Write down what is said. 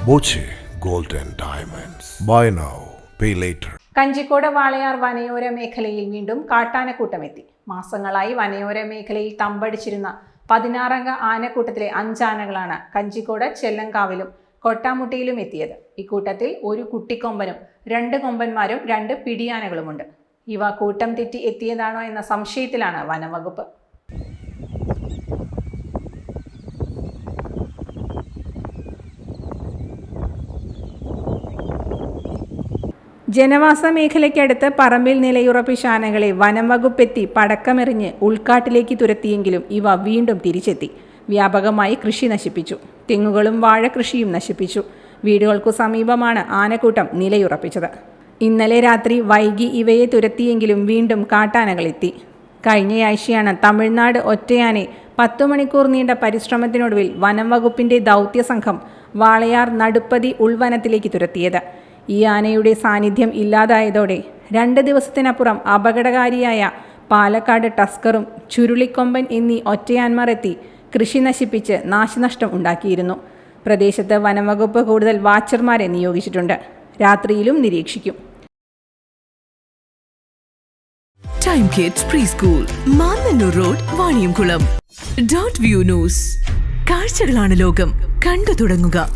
Boche gold and diamonds. Buy now, pay later. Kanjikode Walayar വനയോര മേഖലയിൽ വീണ്ടും കാട്ടാനക്കൂട്ടമെത്തി. മാസങ്ങളായി വനയോര മേഖലയിൽ തമ്പടിച്ചിരുന്ന 16 അംഗ ആനക്കൂട്ടത്തിലെ 5 ആനകളാണ് കഞ്ചിക്കോട് ചെല്ലങ്കാവിലും കൊട്ടാമുട്ടിയിലും എത്തിയത്. ഇക്കൂട്ടത്തിൽ ഒരു കുട്ടിക്കൊമ്പനും 2 കൊമ്പന്മാരും 2 പിടിയാനകളുമുണ്ട്. ഇവ കൂട്ടം തെറ്റി എത്തിയതാണോ എന്ന സംശയത്തിലാണ് വനംവകുപ്പ്. ജനവാസ മേഖലയ്ക്കടുത്ത് പറമ്പിൽ നിലയുറപ്പിച്ച ആനകളെ വനം വകുപ്പെത്തി പടക്കമെറിഞ്ഞ് ഉൾക്കാട്ടിലേക്ക് തുരത്തിയെങ്കിലും ഇവ വീണ്ടും തിരിച്ചെത്തി. വ്യാപകമായി കൃഷി നശിപ്പിച്ചു. തെങ്ങുകളും വാഴകൃഷിയും നശിപ്പിച്ചു. വീടുകൾക്കു സമീപമാണ് ആനക്കൂട്ടം നിലയുറപ്പിച്ചത്. ഇന്നലെ രാത്രി വൈകി ഇവയെ തുരത്തിയെങ്കിലും വീണ്ടും കാട്ടാനകളെത്തി. കഴിഞ്ഞയാഴ്ചയാണ് തമിഴ്നാട് ഒറ്റയാനെ 10 മണിക്കൂർ നീണ്ട പരിശ്രമത്തിനൊടുവിൽ വനം വകുപ്പിന്റെ ദൗത്യ സംഘം വാളയാർ നടുപ്പതി ഉൾവനത്തിലേക്ക് തുരത്തിയത്. ഈ ആനയുടെ സാന്നിധ്യം ഇല്ലാതായതോടെ 2 ദിവസത്തിനപ്പുറം അപകടകാരിയായ പാലക്കാട് ടസ്കറും ചുരുളിക്കൊമ്പൻ എന്നീ ഒറ്റയാന്മാർ എത്തി കൃഷി നശിപ്പിച്ച് നാശനഷ്ടം ഉണ്ടാക്കിയിരുന്നു. പ്രദേശത്ത് വനംവകുപ്പ് കൂടുതൽ വാച്ചർമാരെ നിയോഗിച്ചിട്ടുണ്ട്. രാത്രിയിലും നിരീക്ഷിക്കും. Time kids pre school, Mannannur road, Vaniyamkulam. .View news. കാഴ്ചകളാണ് ലോകം. കണ്ടു തുടങ്ങുക.